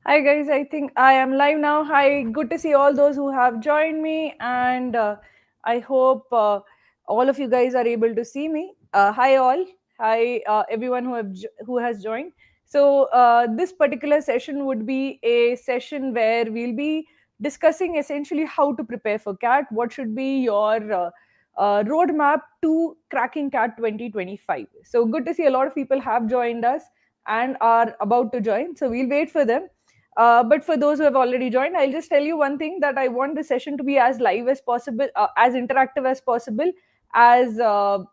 Hi guys, I think I am live now. Hi, good to see all those who have joined me, and I hope all of you guys are able to see me. Hi all, hi everyone who has joined. So this particular session would be a session where we'll be discussing essentially how to prepare for CAT. What should be your roadmap to cracking CAT 2025? So good to see a lot of people have joined us and are about to join. So we'll wait for them, but for those who have already joined, I'll just tell you one thing, that I want the session to be as live as possible, as interactive as possible, as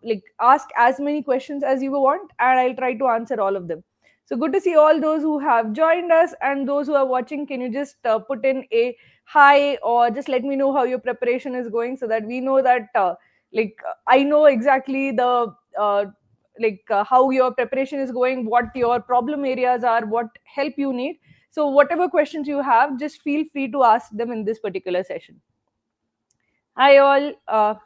like ask as many questions as you want, and I'll try to answer all of them. So good to see all those who have joined us, and those who are watching. Can you just put in a hi, or just let me know how your preparation is going, so that we know that I know exactly the how your preparation is going, what your problem areas are, what help you need. So whatever questions you have, just feel free to ask them in this particular session. Hi all.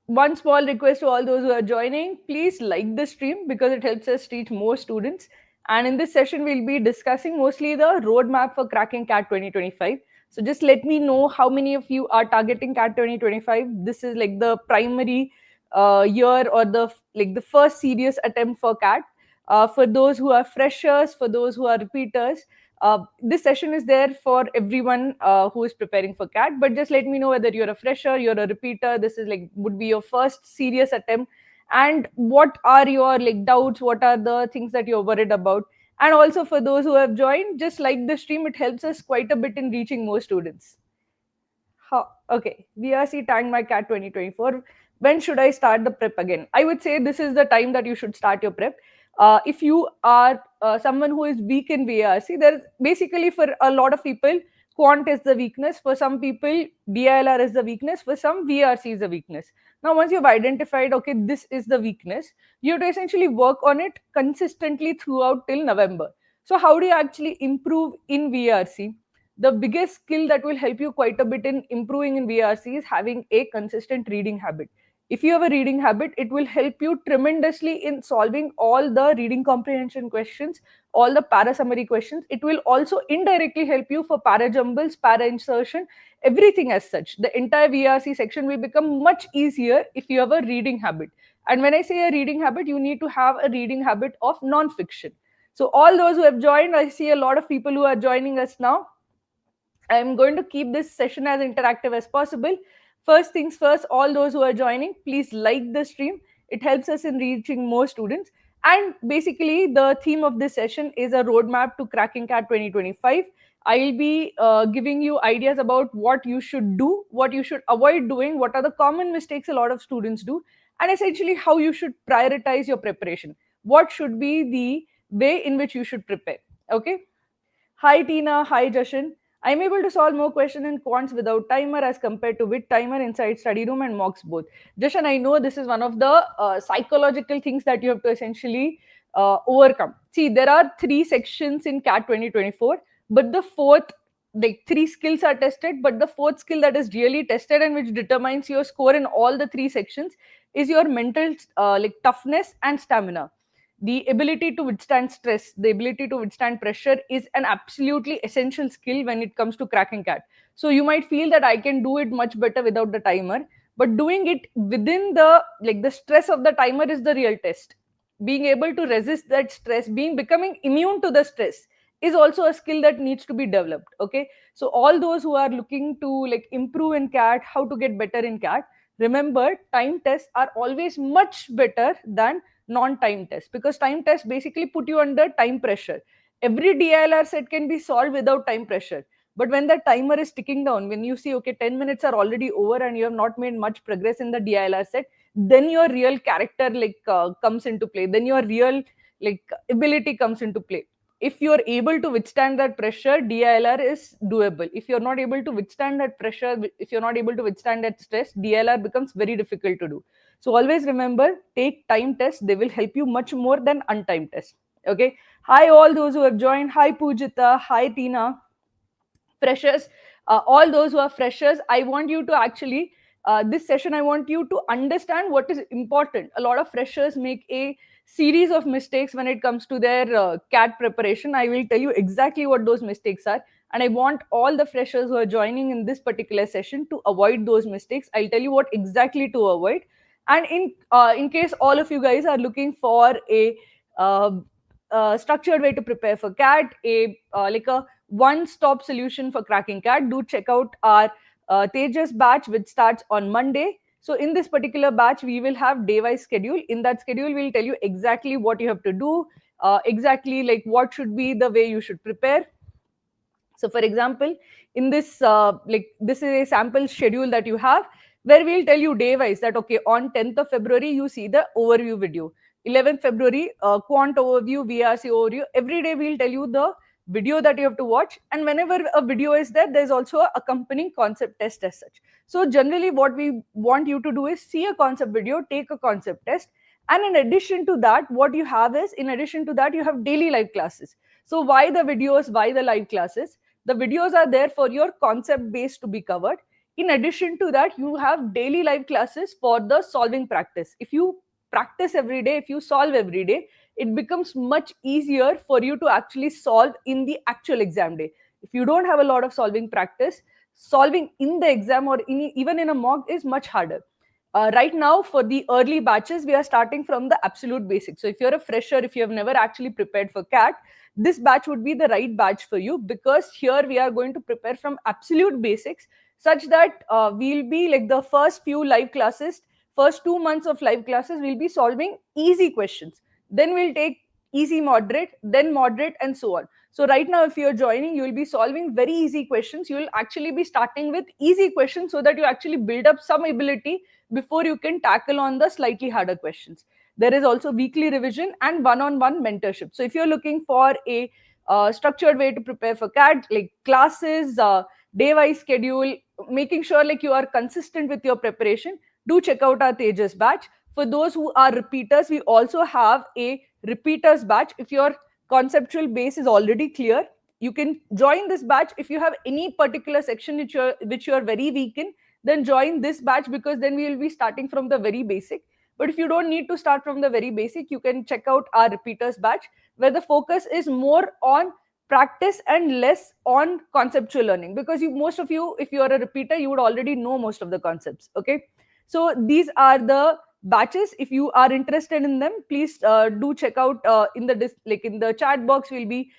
One small request to all those who are joining: please like the stream, because it helps us reach more students. And in this session, we'll be discussing mostly the roadmap for cracking CAT 2025. So just let me know how many of you are targeting CAT 2025. This is like the primary year, or the first serious attempt for CAT. For those who are freshers, for those who are repeaters, this session is there for everyone who is preparing for CAT. But just let me know whether you're a fresher, you're a repeater. This is like would be your first serious attempt, and what are your like doubts? What are the things that you're worried about? And also for those who have joined, just like the stream, it helps us quite a bit in reaching more students. Okay, VRC tagged my CAT 2024. When should I start the prep again? I would say this is the time that you should start your prep. If you are someone who is weak in VRC, there basically for a lot of people, Quant is the weakness. For some people, DILR is the weakness. For some, VRC is the weakness. Now, once you've identified, okay, this is the weakness, you have to essentially work on it consistently throughout till November. So, how do you actually improve in VRC? The biggest skill that will help you quite a bit in improving in VRC is having a consistent reading habit. If you have a reading habit, it will help you tremendously in solving all the reading comprehension questions, all the para summary questions. It will also indirectly help you for para jumbles, para insertion, everything as such. The entire VRC section will become much easier if you have a reading habit. And when I say a reading habit, you need to have a reading habit of non-fiction. So all those who have joined, I see a lot of people who are joining us now. I'm going to keep this session as interactive as possible. First things first, all those who are joining, please like the stream. It helps us in reaching more students. And basically, the theme of this session is a roadmap to cracking CAT 2025. I'll be giving you ideas about what you should do, what you should avoid doing, what are the common mistakes a lot of students do, and essentially how you should prioritize your preparation. What should be the way in which you should prepare? Okay. Hi Tina, hi Jashan. I'm able to solve more questions in quants without timer as compared to with timer inside study room and mocks both. Jashan, I know this is one of the psychological things that you have to essentially overcome. See, there are three sections in CAT 2024, but the fourth, like three skills are tested, but the fourth skill that is really tested and which determines your score in all the three sections is your mental toughness and stamina. The ability to withstand stress, the ability to withstand pressure is an absolutely essential skill when it comes to cracking CAT. So you might feel that I can do it much better without the timer, but doing it within the stress of the timer is the real test. Being able to resist that stress, becoming immune to the stress, is also a skill that needs to be developed. Okay, so all those who are looking to like improve in CAT, how to get better in CAT, remember time tests are always much better than non-time test, because time tests basically put you under time pressure. Every DILR set can be solved without time pressure, but when the timer is ticking down, when you see okay 10 minutes are already over and you have not made much progress in the DILR set, then your real character comes into play, then your real ability comes into play. If you're able to withstand that pressure, DILR is doable. If you're not able to withstand that pressure, if you're not able to withstand that stress, DILR becomes very difficult to do. So always remember, take time tests. They will help you much more than untimed tests. Okay. Hi, all those who have joined. Hi, Pujita. Hi, Tina. Freshers, all those who are freshers, I want you to this session, I want you to understand what is important. A lot of freshers make a series of mistakes when it comes to their CAT preparation. I will tell you exactly what those mistakes are, and I want all the freshers who are joining in this particular session to avoid those mistakes. I'll tell you what exactly to avoid. And in case all of you guys are looking for a uh, structured way to prepare for CAT, a like a one-stop solution for cracking CAT, do check out our Tejas batch, which starts on Monday. So in this particular batch, we will have day-wise schedule. In that schedule, we'll tell you exactly what you have to do, exactly like what should be the way you should prepare. So for example, in this this is a sample schedule that you have, where we'll tell you day wise that okay, on 10th of February you see the overview video, 11th February quant overview, VRC overview. Every day we'll tell you the video that you have to watch, and whenever a video is there, there's also a accompanying concept test as such. So generally what we want you to do is see a concept video, take a concept test, and in addition to that, what you have is, in addition to that, you have daily live classes. So why the videos, why the live classes? The videos are there for your concept base to be covered. In addition to that, you have daily live classes for the solving practice. If you practice every day, if you solve every day, it becomes much easier for you to actually solve in the actual exam day. If you don't have a lot of solving practice, solving in the exam or even in a mock is much harder. Right now, for the early batches, we are starting from the absolute basics. So if you're a fresher, if you have never actually prepared for CAT, this batch would be the right batch for you, because here we are going to prepare from absolute basics, such that we'll be like the first few live classes, first 2 months of live classes, we'll be solving easy questions. Then we'll take easy, moderate, then moderate, and so on. So right now, if you're joining, you will be solving very easy questions. You will actually be starting with easy questions so that you actually build up some ability before you can tackle on the slightly harder questions. There is also weekly revision and one-on-one mentorship. So if you're looking for a structured way to prepare for CAT, like classes, day-wise schedule, making sure like you are consistent with your preparation, do check out our Tejas batch. For those who are repeaters, we also have a repeaters batch. If your conceptual base is already clear, you can join this batch. If you have any particular section which you are very weak in, then join this batch, because then we will be starting from the very basic. But if you don't need to start from the very basic, you can check out our repeaters batch, where the focus is more on practice and less on conceptual learning, because most of you, if you are a repeater, you would already know most of the concepts. Okay, so these are the batches. If you are interested in them, please do check out in the in the chat box. We'll be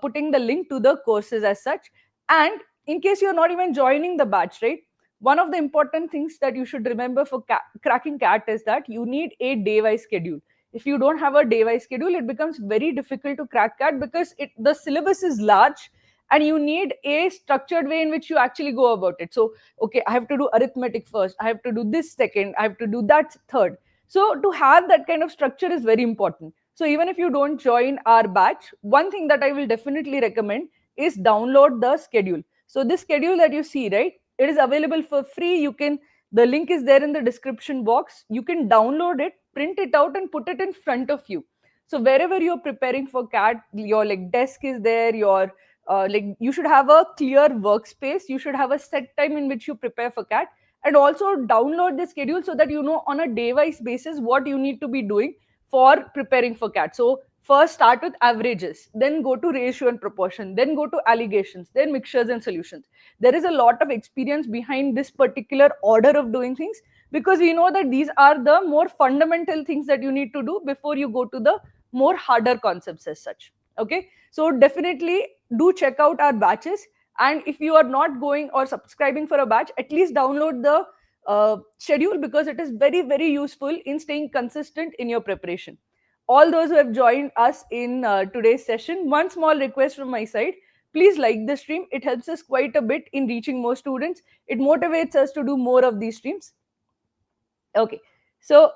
putting the link to the courses as such. And in case you're not even joining the batch, right, one of the important things that you should remember for cracking CAT is that you need a day-wise schedule. If you don't have a day-wise schedule, it becomes very difficult to crack CAT, because the syllabus is large and you need a structured way in which you actually go about it. So, okay, I have to do arithmetic first, I have to do this second, I have to do that third. So, to have that kind of structure is very important. So, even if you don't join our batch, one thing that I will definitely recommend is download the schedule. So, this schedule that you see, right, it is available for free. You can, the link is there in the description box. You can download it, print it out, and put it in front of you. So wherever you're preparing for CAT, your like desk is there, your like you should have a clear workspace, you should have a set time in which you prepare for CAT, and also download the schedule so that you know on a day-wise basis what you need to be doing for preparing for CAT. So first start with averages, then go to ratio and proportion, then go to allegations, then mixtures and solutions. There is a lot of experience behind this particular order of doing things, because we know that these are the more fundamental things that you need to do before you go to the more harder concepts as such. Okay, so definitely do check out our batches. And if you are not going or subscribing for a batch, at least download the schedule, because it is very, very useful in staying consistent in your preparation. All those who have joined us in today's session, one small request from my side: please like the stream. It helps us quite a bit in reaching more students. It motivates us to do more of these streams. Okay, so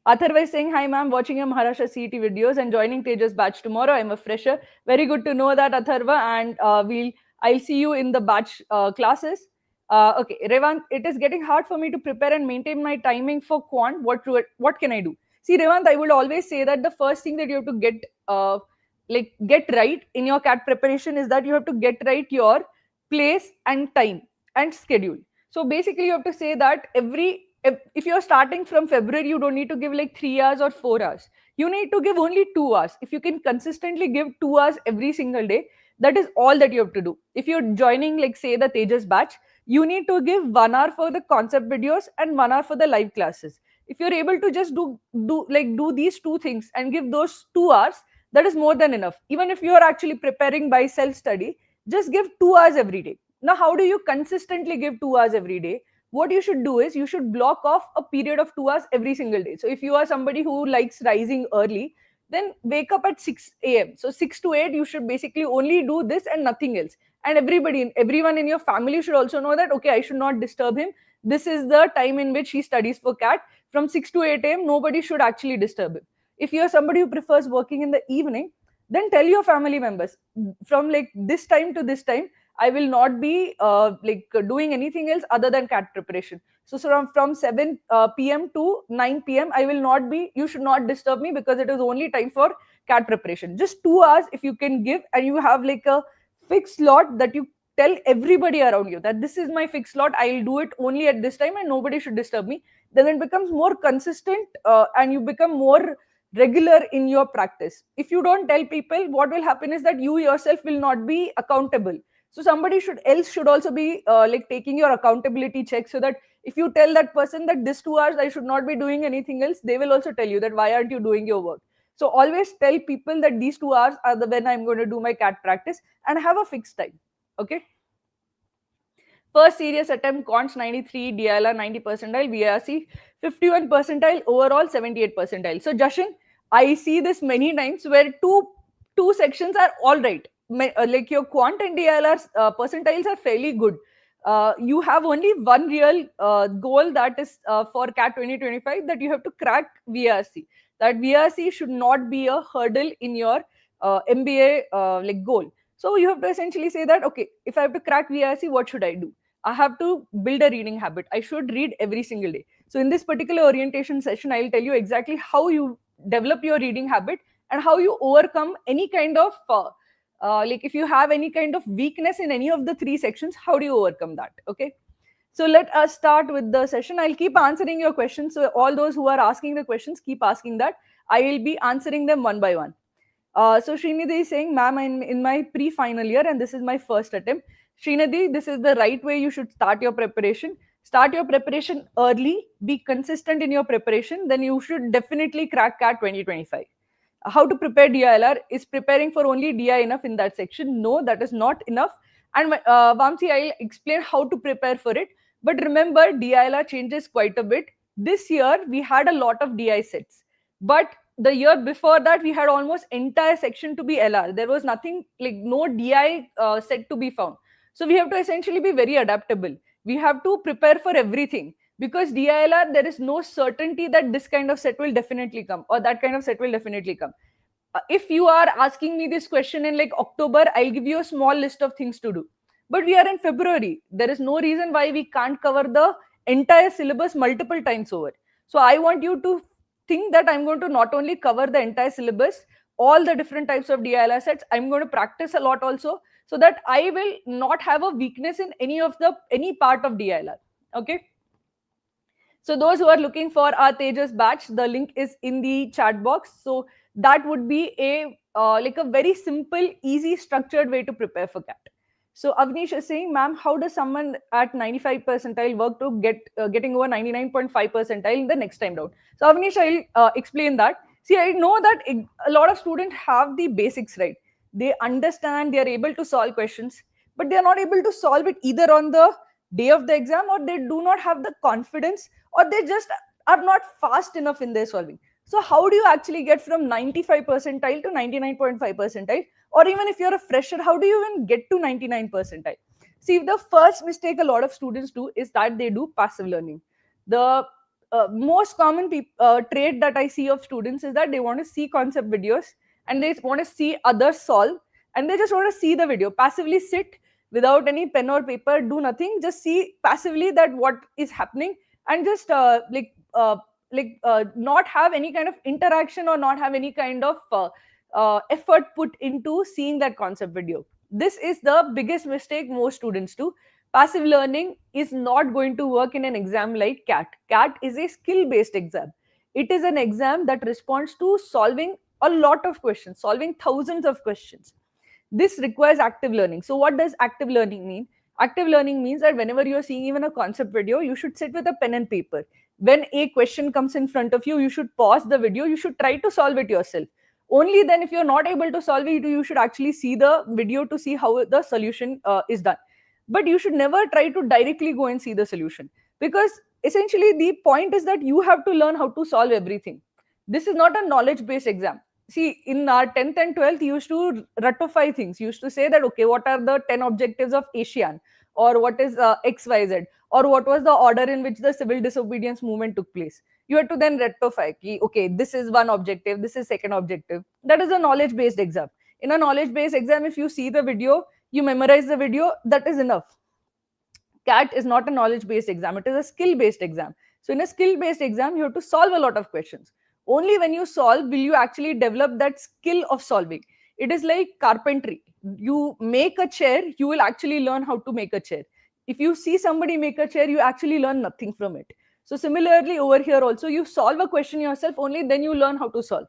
Atharva is saying, hi ma'am, watching your Maharashtra CET videos and joining Tejas batch tomorrow. I'm a fresher. Very good to know that, Atharva, and I'll see you in the batch classes. Okay, Revant, it is getting hard for me to prepare and maintain my timing for quant. What can I do? See, Revant, I would always say that the first thing that you have to get right in your CAT preparation is that you have to get right your place and time and schedule. So basically, you have to say that every if you're starting from February, you don't need to give like 3 hours or 4 hours. You need to give only 2 hours. If you can consistently give 2 hours every single day, that is all that you have to do. If you're joining, like, say, the Tejas batch, you need to give 1 hour for the concept videos and 1 hour for the live classes. If you're able to just do these two things and give those 2 hours, that is more than enough. Even if you are actually preparing by self study, just give 2 hours every day. Now, how do you consistently give 2 hours every day? What you should do is you should block off a period of 2 hours every single day. So if you are somebody who likes rising early, then wake up at 6 a.m. So 6 to 8, you should basically only do this and nothing else. And everyone in your family should also know that, okay, I should not disturb him. This is the time in which he studies for CAT. From 6 to 8 a.m., nobody should actually disturb him. If you're somebody who prefers working in the evening, then tell your family members, from like this time to this time, I will not be doing anything else other than CAT preparation. So from 7 p.m. to 9 p.m., I will not be, you should not disturb me because it is only time for CAT preparation. Just 2 hours if you can give, and you have like a fixed slot that you tell everybody around you that this is my fixed slot. I'll do it only at this time and nobody should disturb me. Then it becomes more consistent, and you become more regular in your practice. If you don't tell people, what will happen is that you yourself will not be accountable. So somebody should also be taking your accountability check, so that if you tell that person that this 2 hours I should not be doing anything else, they will also tell you that why aren't you doing your work. So always tell people that these 2 hours are the when I'm going to do my CAT practice, and have a fixed time. Okay. First serious attempt, Quant 93, DILR 90 percentile, VARC 51 percentile, overall 78 percentile. So Jashan, I see this many times where two sections are all right. Like your Quant and DILR percentiles are fairly good. You have only one real goal, that is for CAT 2025, that you have to crack VARC. That VARC should not be a hurdle in your MBA goal. So you have to essentially say that, okay, if I have to crack VARC, what should I do? I have to build a reading habit. I should read every single day. So in this particular orientation session, I'll tell you exactly how you develop your reading habit and how you overcome any kind of if you have any kind of weakness in any of the three sections, how do you overcome that? Okay. So let us start with the session. I'll keep answering your questions. So all those who are asking the questions, keep asking that. I will be answering them one by one. So Srinidhi is saying, ma'am, I'm in my pre-final year and this is my first attempt. Srinidhi, this is the right way you should start your preparation. Start your preparation early, be consistent in your preparation, then you should definitely crack CAT 2025. How to prepare DILR? Is preparing for only DI enough in that section? No, that is not enough. And Vamsi, I'll explain how to prepare for it. But remember, DILR changes quite a bit. This year, we had a lot of DI sets. But the year before that, we had almost entire section to be LR. There was nothing, like no DI set to be found. So we have to essentially be very adaptable. We have to prepare for everything, because DILR, there is no certainty that this kind of set will definitely come or that kind of set will definitely come. If you are asking me this question in like October, I'll give you a small list of things to do. But we are in February. There is no reason why we can't cover the entire syllabus multiple times over. So I want you to think that I'm going to not only cover the entire syllabus, all the different types of DILR sets, I'm going to practice a lot also, so that I will not have a weakness in any part of DILR. Okay. So those who are looking for our Tejas batch, the link is in the chat box. So that would be a very simple, easy, structured way to prepare for CAT. So Avnish is saying, ma'am, how does someone at 95 percentile work to getting over 99.5 percentile in the next time round? So Avnish, I'll explain that. See, I know that a lot of students have the basics right. They understand, they are able to solve questions, but they are not able to solve it either on the day of the exam, or they do not have the confidence, or they just are not fast enough in their solving. So how do you actually get from 95 percentile to 99.5 percentile? Or even if you're a fresher, how do you even get to 99 percentile? See, the first mistake a lot of students do is that they do passive learning. The most common trait that I see of students is that they want to see concept videos and they want to see others solve, and they just want to see the video, passively sit without any pen or paper, do nothing, just see passively that what is happening, and just not have any kind of interaction or not have any kind of effort put into seeing that concept video. This is the biggest mistake most students do. Passive learning is not going to work in an exam like CAT. CAT is a skill based exam. It is an exam that responds to solving a lot of questions, solving thousands of questions. This requires active learning. So what does active learning mean? Active learning means that whenever you're seeing even a concept video, you should sit with a pen and paper. When a question comes in front of you, you should pause the video, you should try to solve it yourself. Only then, if you're not able to solve it, you should actually see the video to see how the solution is done. But you should never try to directly go and see the solution, because essentially the point is that you have to learn how to solve everything. This is not a knowledge based exam. See, in our 10th and 12th, you used to ratify things. You used to say that, okay, what are the 10 objectives of ASEAN, or what is XYZ, or what was the order in which the civil disobedience movement took place. You had to then rectify, ki, okay, this is one objective, this is second objective. That is a knowledge based exam. In a knowledge based exam, if you see the video, you memorize the video, that is enough. CAT is not a knowledge based exam, it is a skill based exam. So, in a skill based exam, you have to solve a lot of questions. Only when you solve will you actually develop that skill of solving. It is like carpentry. You make a chair, you will actually learn how to make a chair. If you see somebody make a chair, you actually learn nothing from it. So, similarly, over here also, you solve a question yourself, only then you learn how to solve.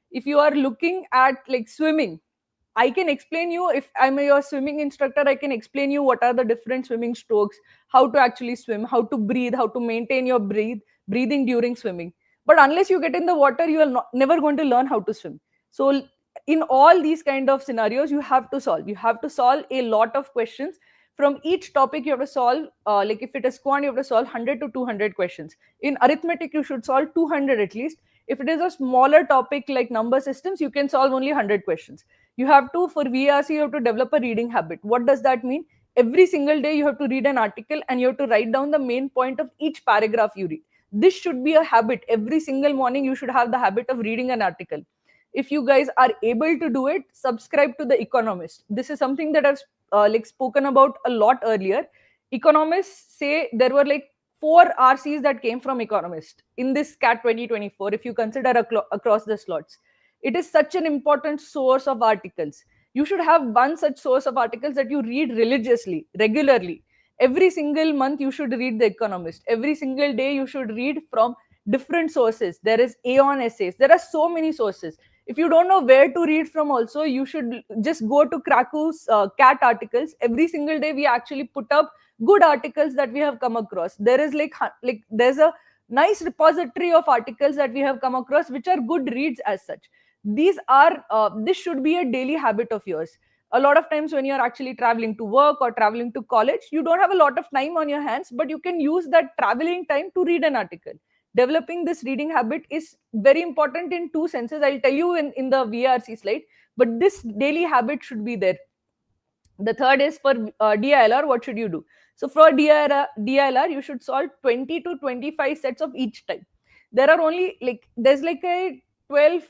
If you are looking at like swimming, I can explain you, if I'm your swimming instructor, I can explain you what are the different swimming strokes, how to actually swim, how to breathe, how to maintain your breathing during swimming. But unless you get in the water, you are never going to learn how to swim. So in all these kind of scenarios, you have to solve. You have to solve a lot of questions. From each topic, you have to solve, like if it is quant, you have to solve 100 to 200 questions. In arithmetic, you should solve 200 at least. If it is a smaller topic like number systems, you can solve only 100 questions. You have to, for VRC, you have to develop a reading habit. What does that mean? Every single day you have to read an article and you have to write down the main point of each paragraph you read. This should be a habit. Every single morning you should have the habit of reading an article. If you guys are able to do it, subscribe to The Economist. This is something that I've like spoken about a lot earlier. Economists say there were like 4 RCs that came from Economist in this CAT 2024, if you consider across the slots. It is such an important source of articles. You should have one such source of articles that you read religiously, regularly. Every single month, you should read The Economist. Every single day, you should read from different sources. There is Aeon essays. There are so many sources. If you don't know where to read from, also, you should just go to Cracku's CAT articles. Every single day, we actually put up good articles that we have come across. There is like there's a nice repository of articles that we have come across which are good reads as such. These are this should be a daily habit of yours. A lot of times when you're actually traveling to work or traveling to college, you don't have a lot of time on your hands, but you can use that traveling time to read an article. Developing this reading habit is very important in two senses. I'll tell you in the VRC slide, but this daily habit should be there. The third is for DILR, what should you do? So for DILR, you should solve 20 to 25 sets of each type. There are only like, there's like a 12,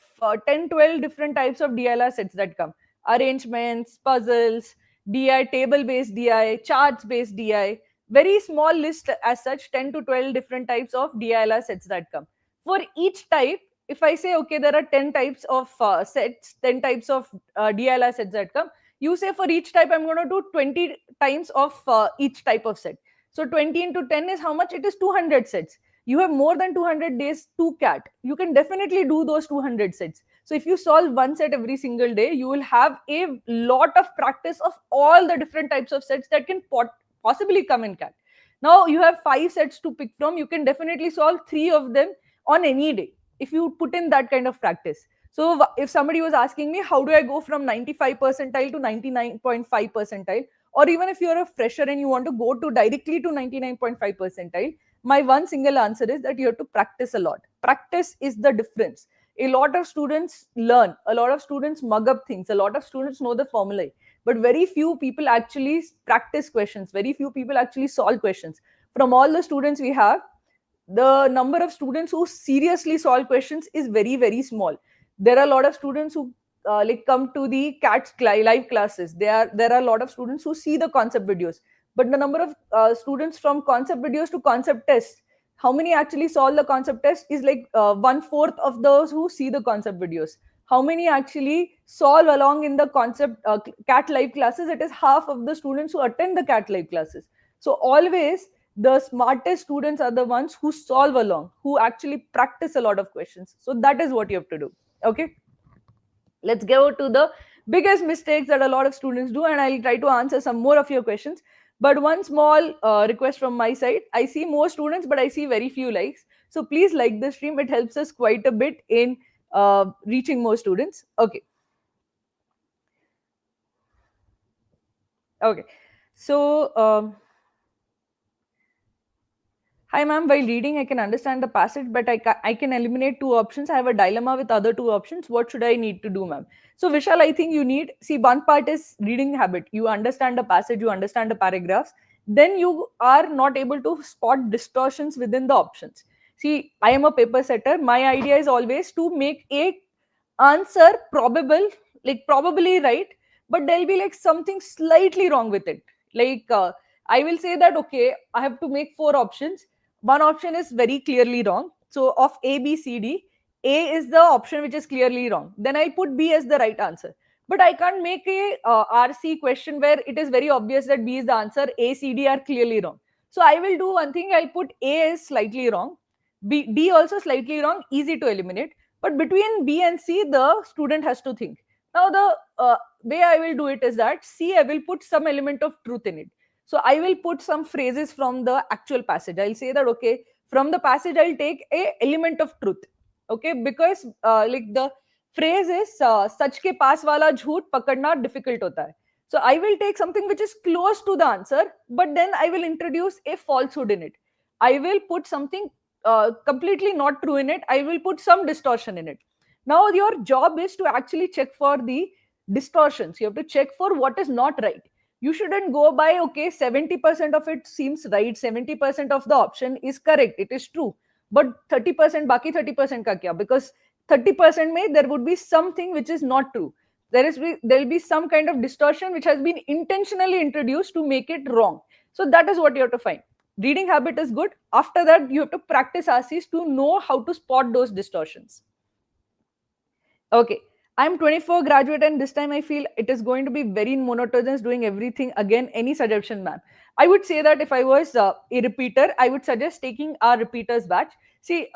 10, 12 different types of DILR sets that come. Arrangements, puzzles, DI, table-based DI, charts-based DI. Very small list as such, 10 to 12 different types of DILR sets that come. For each type, if I say, okay, there are 10 types of sets, 10 types of DILR sets that come, you say for each type, I'm going to do 20 times of each type of set. So 20 into 10 is how much? It is 200 sets. You have more than 200 days to CAT. You can definitely do those 200 sets. So if you solve one set every single day, you will have a lot of practice of all the different types of sets that can possibly come in CAT. Now you have 5 sets to pick from. You can definitely solve 3 of them on any day if you put in that kind of practice. So if somebody was asking me, how do I go from 95 percentile to 99.5 percentile? Or even if you're a fresher and you want to go to directly to 99.5 percentile, my one single answer is that you have to practice a lot. Practice is the difference. A lot of students learn, a lot of students mug up things, a lot of students know the formulae, but very few people actually practice questions. Very few people actually solve questions. From all the students we have, the number of students who seriously solve questions is very, very small. There are a lot of students who like come to the CAT live classes. There are a lot of students who see the concept videos, but the number of students from concept videos to concept tests, how many actually solve the concept test is like 1/4 of those who see the concept videos. How many actually solve along in the concept CAT live classes? It is half of the students who attend the CAT live classes. So always the smartest students are the ones who solve along, who actually practice a lot of questions. So that is what you have to do. Okay, let's go to the biggest mistakes that a lot of students do, and I'll try to answer some more of your questions. But one small request from my side: I see more students, but I see very few likes. So please like the stream; it helps us quite a bit in reaching more students. Okay, okay. So hi, ma'am. While reading, I can understand the passage, but I can eliminate two options. I have a dilemma with other two options. What should I need to do, ma'am? So, Vishal, I think you need, see, one part is reading habit. You understand the passage, you understand the paragraphs. Then you are not able to spot distortions within the options. See, I am a paper setter. My idea is always to make a answer probable, like probably right, but there'll be like something slightly wrong with it. Like, I will say that, okay, I have to make four options. One option is very clearly wrong. So of A, B, C, D, A is the option which is clearly wrong. Then I'll put B as the right answer. But I can't make a RC question where it is very obvious that B is the answer, A, C, D are clearly wrong. So I will do one thing. I'll put A is slightly wrong, D also slightly wrong, easy to eliminate. But between B and C, the student has to think. Now the way I will do it is that C, I will put some element of truth in it. So I will put some phrases from the actual passage. I'll say that, okay, from the passage I'll take a element of truth. Okay, because like the phrase is sach ke paas wala jhoot pakadna difficult hota hai. So I will take something which is close to the answer, but then I will introduce a falsehood in it. I will put something completely not true in it. I will put some distortion in it. Now your job is to actually check for the distortions. You have to check for what is not right. You shouldn't go by, okay, 70% of it seems right, 70% of the option is correct, it is true, but 30% baki 30% ka kya? Because 30% may there would be something which is not true. There will be some kind of distortion which has been intentionally introduced to make it wrong. So that is what you have to find. Reading habit is good. After that, you have to practice RCs to know how to spot those distortions. Okay, I'm 24 graduate, and this time I feel it is going to be very monotonous doing everything again. Any suggestion, ma'am? I would say that if I was a repeater, I would suggest taking our repeaters batch. See,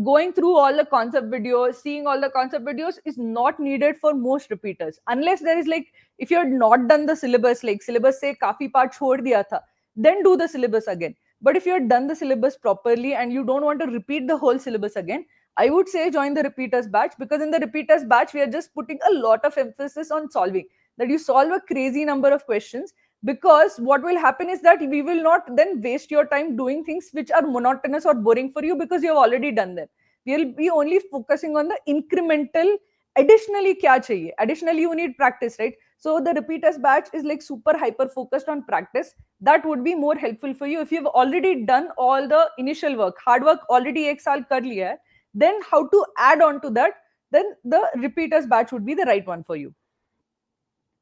going through all the concept videos, seeing all the concept videos is not needed for most repeaters. Unless there is like, if you had not done the syllabus, like syllabus say kafi part chhod diya tha, then do the syllabus again. But if you had done the syllabus properly and you don't want to repeat the whole syllabus again, I would say join the repeaters batch, because in the repeaters batch, we are just putting a lot of emphasis on solving. That you solve a crazy number of questions, because what will happen is that we will not then waste your time doing things which are monotonous or boring for you because you have already done them. We will be only focusing on the incremental. Additionally, kya chahiye? Additionally, you need practice, right? So the repeaters batch is like super hyper focused on practice. That would be more helpful for you if you've already done all the initial work. Hard work already ek saal kar liya hai. Then how to add on to that? Then the repeaters batch would be the right one for you.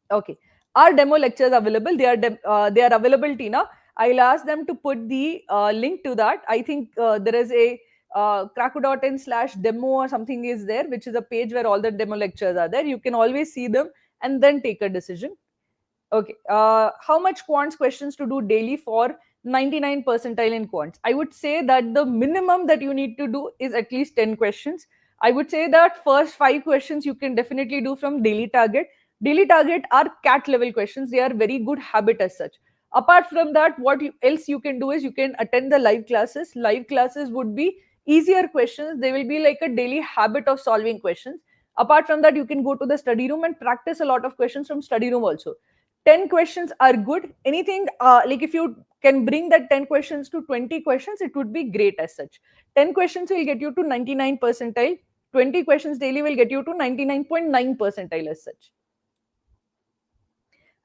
Okay, our demo lectures available. They are available, Tina. I'll ask them to put the link to that. I think there is a cracku.in/demo or something is there, which is a page where all the demo lectures are there. You can always see them and then take a decision. Okay. How much quants questions to do daily for 99 percentile in quants? I would say that the minimum that you need to do is at least 10 questions. I would say that first 5 questions you can definitely do from daily target. Daily target are cat level questions. They are very good habit as such. Apart from that, else you can do is you can attend the live classes. Live classes would be easier questions. They will be like a daily habit of solving questions. Apart from that, you can go to the study room and practice a lot of questions from study room also. 10 questions are good. Anything like if you can bring that 10 questions to 20 questions, it would be great as such. 10 questions will get you to 99 percentile. 20 questions daily will get you to 99.9 percentile as such.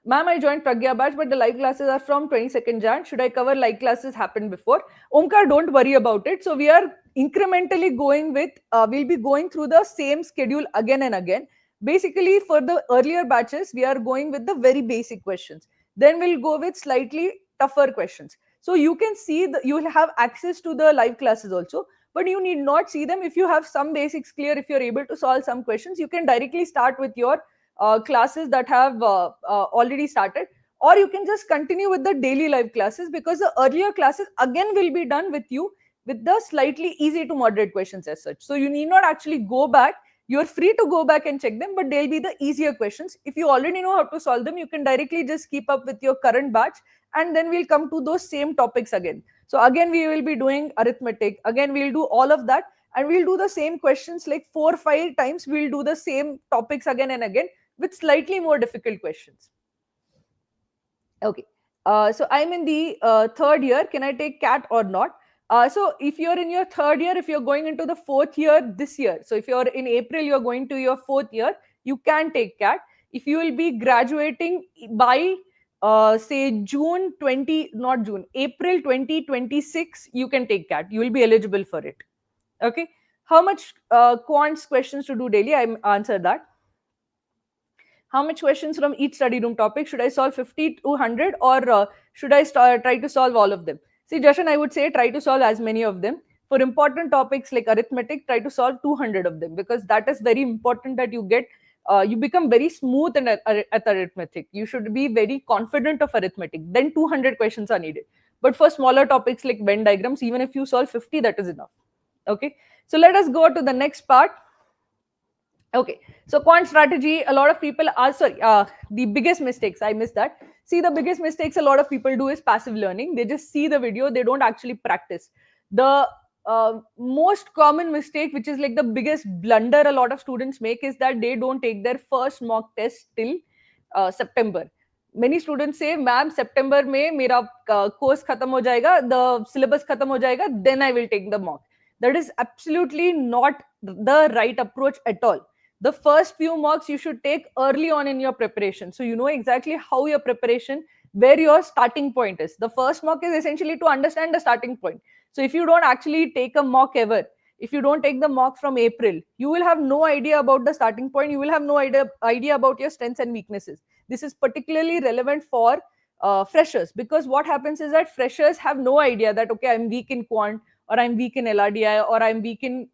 Ma'am, I joined Pragya batch, but the live classes are from 22nd Jan. Should I cover live classes happen before? Omkar, don't worry about it. So we are incrementally going with, we'll be going through the same schedule again and again. Basically, for the earlier batches, we are going with the very basic questions. Then we'll go with slightly tougher questions. So you can see, you will have access to the live classes also, but you need not see them. If you have some basics clear, if you're able to solve some questions, you can directly start with your classes that have already started. or you can just continue with the daily live classes, because the earlier classes again will be done with you with the slightly easy to moderate questions as such. So you need not actually go back. You're free to go back and check them, but they'll be the easier questions. If you already know how to solve them, you can directly just keep up with your current batch, and then we'll come to those same topics again. So again, we will be doing arithmetic. Again, we'll do all of that, and we'll do the same questions like 4 or 5 times. We'll do the same topics again and again with slightly more difficult questions. Okay. So I'm in the third year. Can I take CAT or not? So if you're in your third year, if you're going into the fourth year this year, so if you're in April, you're going to your fourth year, you can take CAT. If you will be graduating by say June 20, not June, April 2026, you can take CAT. You will be eligible for it. Okay. How much quants questions to do daily? I answered that. How much questions from each study room topic? Should I solve 50 to 100, or should I try to solve all of them? See, Jashan, I would say try to solve as many of them. For important topics like arithmetic, try to solve 200 of them, because that is very important that you get, you become very smooth at arithmetic. You should be very confident of arithmetic. Then 200 questions are needed. But for smaller topics like Venn diagrams, even if you solve 50, that is enough. Okay. So let us go to the next part. Okay, so quant strategy, a lot of people are, sorry, the biggest mistakes, I missed that. See, the biggest mistakes a lot of people do is passive learning. They just see the video, they don't actually practice. The most common mistake, which is like the biggest blunder a lot of students make, is that they don't take their first mock test till September. Many students say, ma'am, September mein mera course khatam ho jayega, the syllabus khatam ho jayega, then I will take the mock. That is absolutely not the right approach at all. The first few mocks you should take early on in your preparation, so you know exactly how your preparation, where your starting point is. The first mock is essentially to understand the starting point. So if you don't actually take a mock ever, if you don't take the mock from April, you will have no idea about the starting point. You will have no idea about your strengths and weaknesses. This is particularly relevant for freshers, because what happens is that freshers have no idea that, okay, I'm weak in quant, or I'm weak in LRDI, or I'm weak in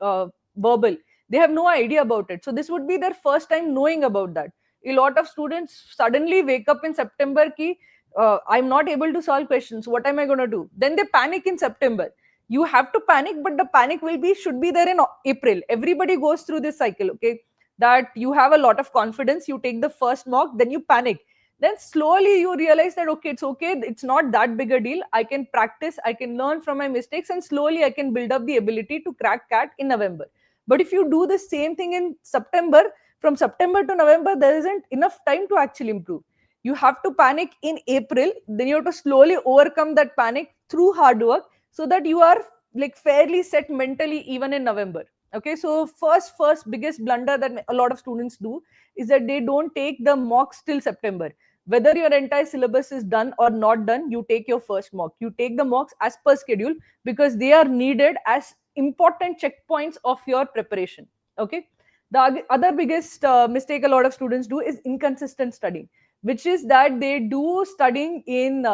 verbal. They have no idea about it. So this would be their first time knowing about that. A lot of students suddenly wake up in September ki, I'm not able to solve questions. What am I going to do? Then they panic in September. You have to panic, but the panic should be there in April. Everybody goes through this cycle, okay? That you have a lot of confidence, you take the first mock, then you panic. Then slowly you realize that, okay, it's not that big a deal. I can practice, I can learn from my mistakes, and slowly I can build up the ability to crack CAT in November. But if you do the same thing in September, from September to November, there isn't enough time to actually improve. You have to panic in April, then you have to slowly overcome that panic through hard work, so that you are like fairly set mentally even in November. Okay, so first biggest blunder that a lot of students do is that they don't take the mocks till September. Whether your entire syllabus is done or not done, you take your first mock. You take the mocks as per schedule, because they are needed as important checkpoints of your preparation. Okay, the other biggest mistake a lot of students do is inconsistent studying, which is that they do studying in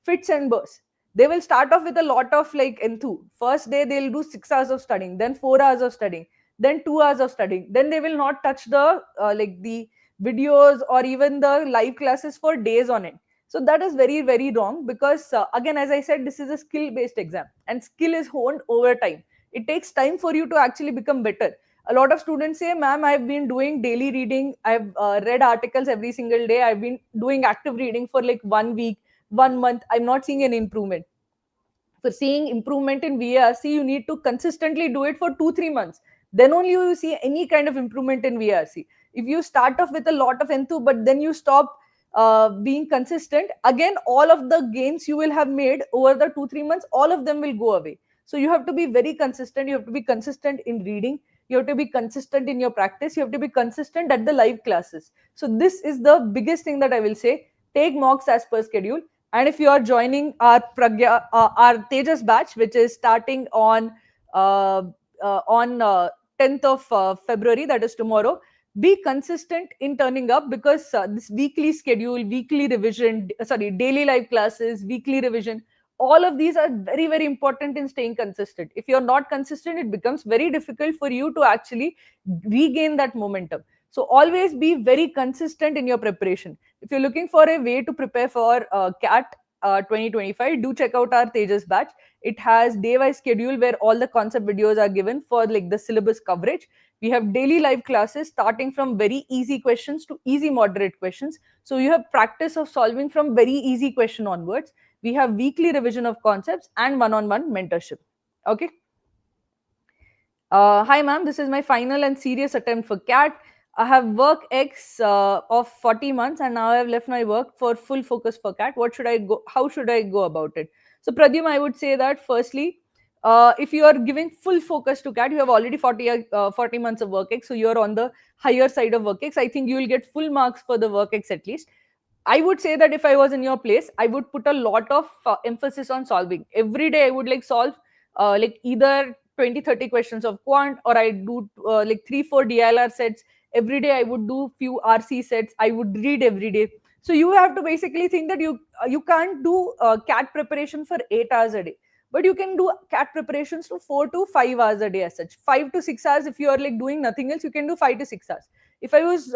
fits and bursts. They will start off with a lot of like enthu. First day they'll do 6 hours of studying, then 4 hours of studying, then 2 hours of studying. Then they will not touch the like the videos or even the live classes for days on end. So that is very, very wrong, because again, as I said, this is a skill based exam, and skill is honed over time. It takes time for you to actually become better. A lot of students say, ma'am, I've been doing daily reading, I've read articles every single day, I've been doing active reading for like 1 week, 1 month, I'm not seeing any improvement. For seeing improvement in VARC, you need to consistently do it for 2-3 months. Then only you will see any kind of improvement in VARC. If you start off with a lot of enthu, but then you stop being consistent, again, all of the gains you will have made over the 2-3 months, all of them will go away. So you have to be very consistent. You have to be consistent in reading. You have to be consistent in your practice. You have to be consistent at the live classes. So this is the biggest thing that I will say. Take mocks as per schedule. And if you are joining our our Tejas batch, which is starting on 10th of February, that is tomorrow, be consistent in turning up, because this weekly schedule, weekly revision, daily live classes, weekly revision, all of these are very, very important in staying consistent. If you're not consistent, it becomes very difficult for you to actually regain that momentum. So always be very consistent in your preparation. If you're looking for a way to prepare for CAT 2025, do check out our Tejas batch. It has day-wise schedule where all the concept videos are given for like the syllabus coverage. We have daily live classes starting from very easy questions to easy moderate questions. So you have practice of solving from very easy question onwards. We have weekly revision of concepts and one-on-one mentorship. Okay. Hi, ma'am. This is my final and serious attempt for CAT. I have work X of 40 months, and now I have left my work for full focus for CAT. What should I go? How should I go about it? So, Pradyum, I would say that firstly, if you are giving full focus to CAT, you have already 40 months of work X, so you are on the higher side of work X. I think you will get full marks for the work X at least. I would say that if I was in your place, I would put a lot of emphasis on solving. Every day, I would like solve like either 20, 30 questions of Quant, or I do like 3, 4 DILR sets. Every day, I would do few RC sets. I would read every day. So you have to basically think that you can't do CAT preparation for 8 hours a day, but you can do CAT preparations to 4 to 5 hours a day as such. 5 to 6 hours, if you are like doing nothing else, you can do 5 to 6 hours. If I was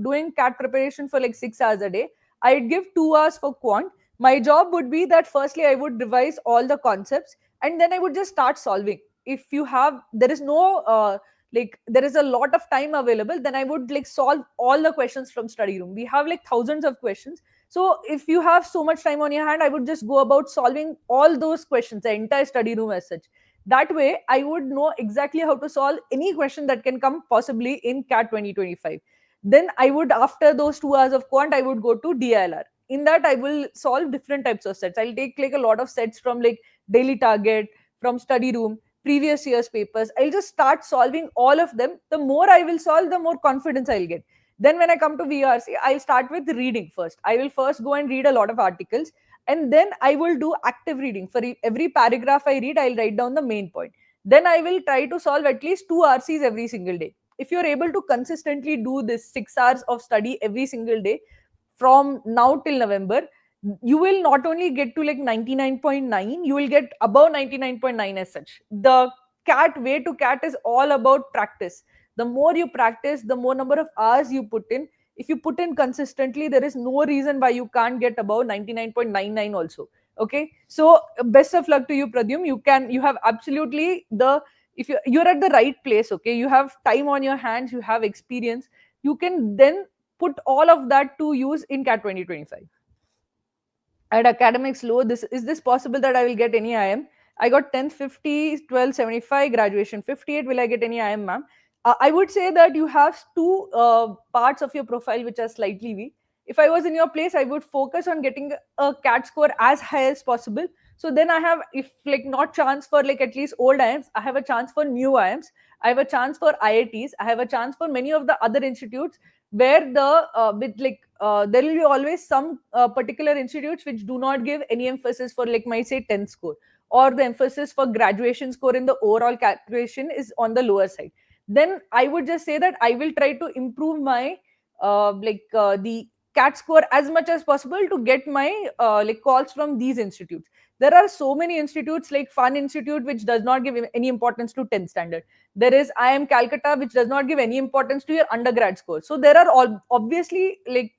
doing CAT preparation for like 6 hours a day, I'd give 2 hours for Quant. My job would be that firstly, I would revise all the concepts and then I would just start solving. If you have, there is no, like, there is a lot of time available, then I would like solve all the questions from study room. We have like thousands of questions. So if you have so much time on your hand, I would just go about solving all those questions, the entire study room as such. That way, I would know exactly how to solve any question that can come possibly in CAT 2025. Then I would, after those 2 hours of Quant, I would go to DILR. In that, I will solve different types of sets. I'll take like a lot of sets from like daily target, from study room, previous year's papers. I'll just start solving all of them. The more I will solve, the more confidence I'll get. Then when I come to VRC, I'll start with reading first. I will first go and read a lot of articles, and then I will do active reading. For every paragraph I read, I'll write down the main point. Then I will try to solve at least 2 RCs every single day. If you're able to consistently do this 6 hours of study every single day from now till November, you will not only get to like 99.9, you will get above 99.9 as such. The CAT way to CAT is all about practice. The more you practice, the more number of hours you put in. If you put in consistently, there is no reason why you can't get above 99.99 also. Okay, so best of luck to you, Pradyum. You have absolutely the, if you're at the right place, okay, you have time on your hands, you have experience, you can then put all of that to use in CAT 2025. At academics low, this is this possible that I will get any IM? I got 10 50, 12 75, graduation 58. Will I get any IM, ma'am? I would say that you have two parts of your profile which are slightly weak. If I was in your place, I would focus on getting a CAT score as high as possible. So then I have, if like not chance for like at least old IMs, I have a chance for new IMs. I have a chance for IITs. I have a chance for many of the other institutes where the with like there will be always some particular institutes which do not give any emphasis for like my say 10th score, or the emphasis for graduation score in the overall calculation is on the lower side. Then I would just say that I will try to improve my the CAT score as much as possible to get my like calls from these institutes. There are so many institutes like Fun Institute which does not give any importance to 10th standard. There is IIM Calcutta which does not give any importance to your undergrad score. So there are all obviously like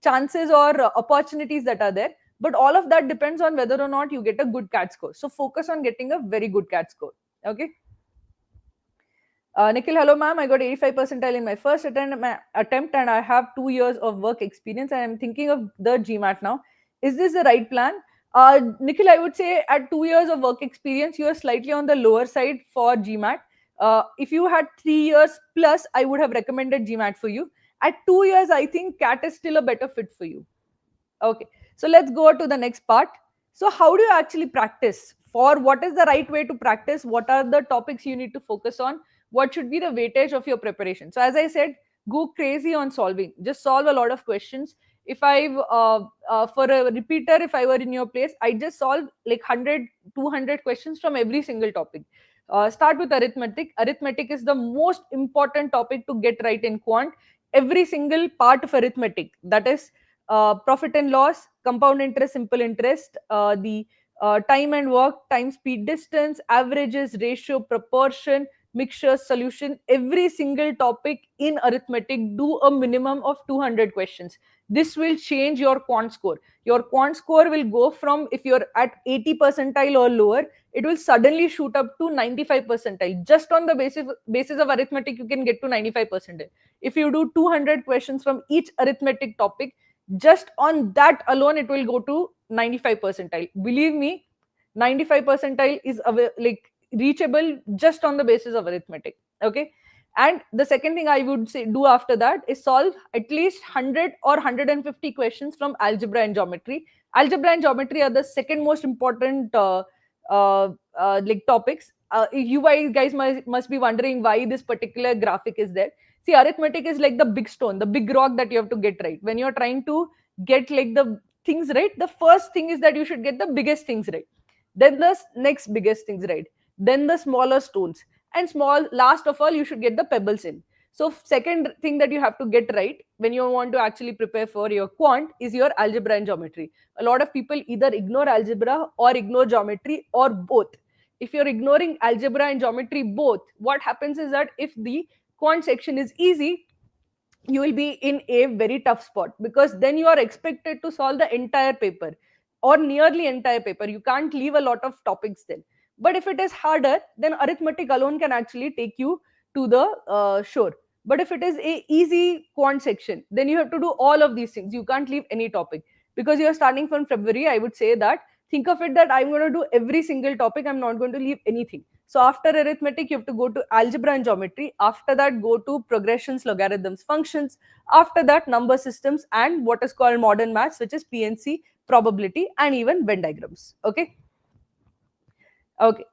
chances or opportunities that are there, but all of that depends on whether or not you get a good CAT score. So focus on getting a very good CAT score. Okay. Nikhil, hello ma'am. I got 85 percentile in my first attempt and I have 2 years of work experience. I am thinking of the GMAT now. Is this the right plan? Nikhil, I would say at 2 years of work experience, you are slightly on the lower side for GMAT. If you had 3 years plus, I would have recommended GMAT for you. At 2 years, I think CAT is still a better fit for you. Okay, so let's go to the next part. So how do you actually practice? For what is the right way to practice? What are the topics you need to focus on? What should be the weightage of your preparation? So as I said, go crazy on solving. Just solve a lot of questions. If I for a repeater, if I were in your place, I just solve like 100 200 questions from every single topic. Start with arithmetic. Arithmetic is the most important topic to get right in Quant. Every single part of arithmetic, that is profit and loss, compound interest, simple interest, the time and work, time, speed, distance, averages, ratio, proportion, mixture, solution, every single topic in arithmetic, do a minimum of 200 questions. This will change your quant score. Your quant score will go from, if you're at 80 percentile or lower, it will suddenly shoot up to 95 percentile. Just on the basis of arithmetic, you can get to 95 percentile. If you do 200 questions from each arithmetic topic, just on that alone, it will go to 95 percentile. Believe me, 95 percentile is like reachable just on the basis of arithmetic. Okay. And the second thing I would say do after that is solve at least 100 or 150 questions from algebra and geometry. Algebra and geometry are the second most important like topics. You guys must be wondering why this particular graphic is there. See, arithmetic is like the big stone, the big rock that you have to get right. When you're trying to get like the things right, the first thing is that you should get the biggest things right, then the next biggest things right, then the smaller stones, and small last of all you should get the pebbles in. So second thing that you have to get right when you want to actually prepare for your quant is your algebra and geometry. A lot of people either ignore algebra or ignore geometry or both. If you're ignoring algebra and geometry both, what happens is that if the quant section is easy, you will be in a very tough spot, because then you are expected to solve the entire paper or nearly entire paper. You can't leave a lot of topics then. But if it is harder, then arithmetic alone can actually take you to the shore. But if it is a easy quant section, then you have to do all of these things. You can't leave any topic, because you are starting from February. I would say that think of it that I'm going to do every single topic, I'm not going to leave anything. So after arithmetic, you have to go to algebra and geometry. After that, go to progressions, logarithms, functions. After that, number systems and what is called modern maths, which is PNC, probability, and even Venn diagrams. Okay. Okay.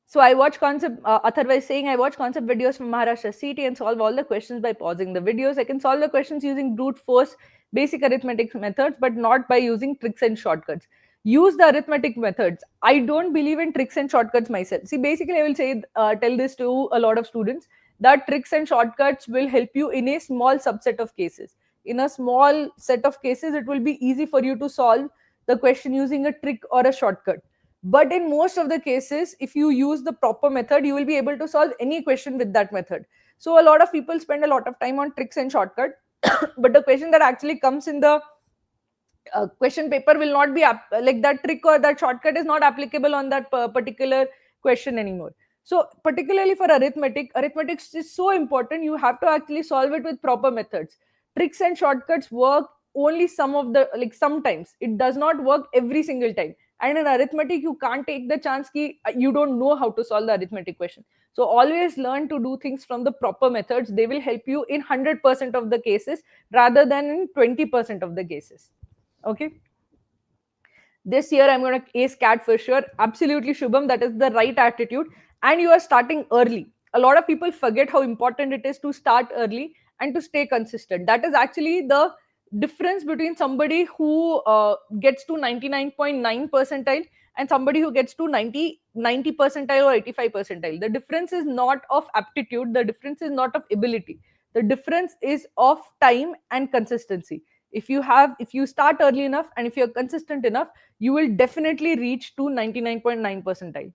So I watch concept, otherwise saying I watch concept videos from Maharashtra CT and solve all the questions by pausing the videos. I can solve the questions using brute force, basic arithmetic methods, but not by using tricks and shortcuts. Use the arithmetic methods. I don't believe in tricks and shortcuts myself. See, basically, I will say, tell this to a lot of students that tricks and shortcuts will help you in a small subset of cases. In a small set of cases, it will be easy for you to solve the question using a trick or a shortcut, but in most of the cases, if you use the proper method, you will be able to solve any question with that method. So a lot of people spend a lot of time on tricks and shortcut, but the question that actually comes in the question paper will not be like that trick or that shortcut is not applicable on that particular question anymore. So particularly for arithmetics is so important. You have to actually solve it with proper methods. Tricks and shortcuts work only some of the, like, sometimes it does not work every single time. And in arithmetic, you can't take the chance ki you don't know how to solve the arithmetic question. So always learn to do things from the proper methods. They will help you in 100% of the cases rather than in 20% of the cases. Okay. This year I'm going to ace cat for sure. Absolutely, Shubham, that is the right attitude. And you are starting early. A lot of people forget how important it is to start early and to stay consistent. That is actually the difference between somebody who gets to 99.9 percentile and somebody who gets to 90 percentile or 85 percentile. The difference is not of aptitude, the difference is not of ability, the difference is of time and consistency. If you start early enough and if you're consistent enough, you will definitely reach to 99.9 percentile.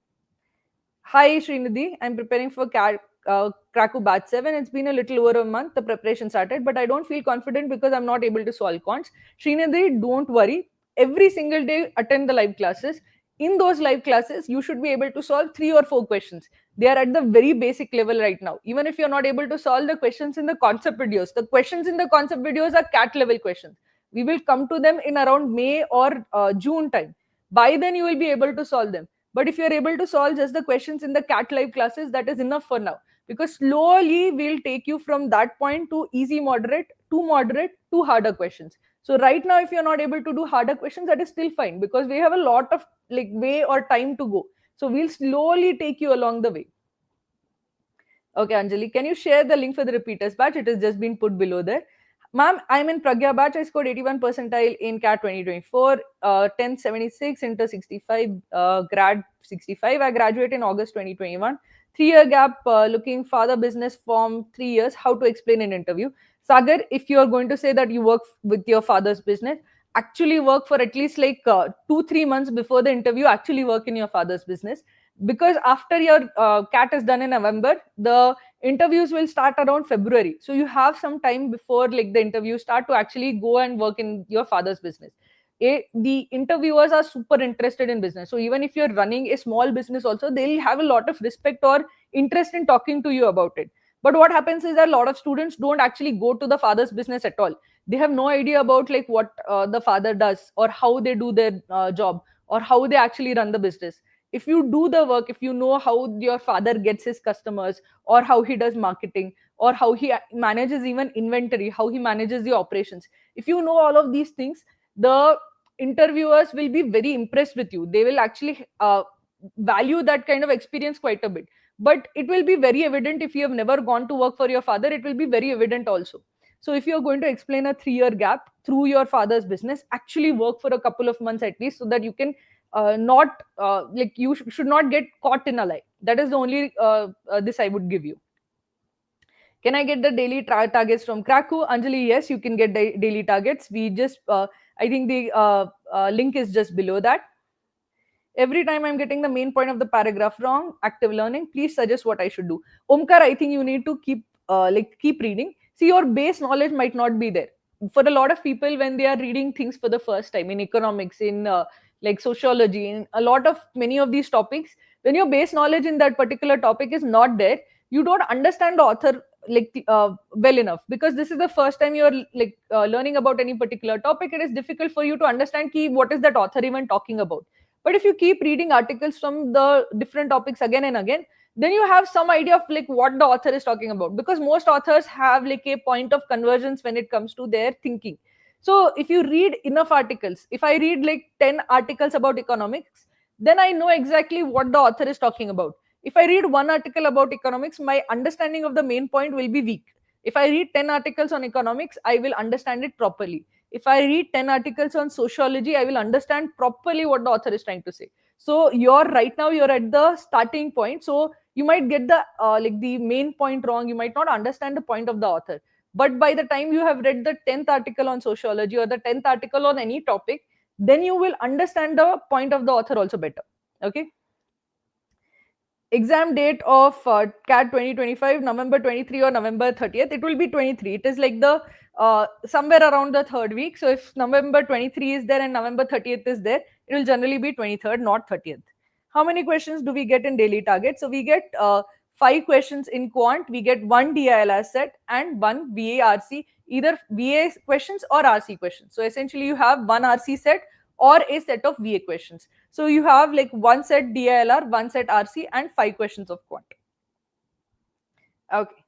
Hi Srinidhi, I'm preparing for Cracku batch 7. It's been a little over a month. The preparation started, but I don't feel confident because I'm not able to solve cons. Srinidhi, don't worry. Every single day, attend the live classes. In those live classes, you should be able to solve 3 or 4 questions. They are at the very basic level right now. Even if you're not able to solve the questions in the concept videos, the questions in the concept videos are cat level questions. We will come to them in around May or June time. By then, you will be able to solve them. But if you're able to solve just the questions in the cat live classes, that is enough for now. Because slowly we'll take you from that point to easy moderate to harder questions. So right now, if you're not able to do harder questions, that is still fine, because we have a lot of like way or time to go. So we'll slowly take you along the way. Okay, Anjali, can you share the link for the repeaters batch? It has just been put below there. Ma'am, I'm in Pragya batch. I scored 81 percentile in CAT 2024, 1076 into 65, grad 65. I graduate in August 2021. 3-year gap, looking father business from 3 years. How to explain in interview? Sagar, if you are going to say that you work with your father's business, actually work for at least like 2-3 months before the interview, actually work in your father's business. Because after your cat is done in November, the interviews will start around February, so you have some time before like the interview start to actually go and work in your father's business. The interviewers are super interested in business, so even if you're running a small business also, they'll have a lot of respect or interest in talking to you about it. But what happens is that a lot of students don't actually go to the father's business at all. They have no idea about like what the father does, or how they do their job, or how they actually run the business. If you do the work, if you know how your father gets his customers, or how he does marketing, or how he manages even inventory, how he manages the operations, if you know all of these things, the interviewers will be very impressed with you. They will actually value that kind of experience quite a bit. But it will be very evident if you have never gone to work for your father, it will be very evident also. So if you're going to explain a 3-year gap through your father's business, actually work for a couple of months at least, so that you can not like you should not get caught in a lie. That is the only this I would give you. Can I get the daily targets from Cracku? Anjali, yes, you can get daily targets. We just I think the link is just below that. Every time I'm getting the main point of the paragraph wrong, active learning, please suggest what I should do. Omkar, I think you need to keep reading. See, your base knowledge might not be there. For a lot of people, when they are reading things for the first time in economics, in like sociology, in a lot of many of these topics, when your base knowledge in that particular topic is not there, you don't understand the author well enough, because this is the first time you're learning about any particular topic. It is difficult for you to understand what is that author even talking about. But if you keep reading articles from the different topics again and again, then you have some idea of like what the author is talking about, because most authors have like a point of convergence when it comes to their thinking. So if you read enough articles, if I read like 10 articles about economics, then I know exactly what the author is talking about. If I read one article about economics, my understanding of the main point will be weak. If I read 10 articles on economics, I will understand it properly. If I read 10 articles on sociology, I will understand properly what the author is trying to say. So you're right now, you're at the starting point. So you might get the the main point wrong. You might not understand the point of the author. But by the time you have read the 10th article on sociology, or the 10th article on any topic, then you will understand the point of the author also better. Okay. Exam date of CAT 2025, November 23 or November 30th. It will be 23. It is like the somewhere around the third week. So if November 23 is there and November 30th is there, it will generally be 23rd, not 30th. How many questions do we get in daily target? So we get 5 questions in Quant, we get one DILR set and one VARC, either VA questions or RC questions. So essentially you have one RC set or a set of VA questions. So you have like one set DILR, one set RC, and 5 questions of Quant. Okay.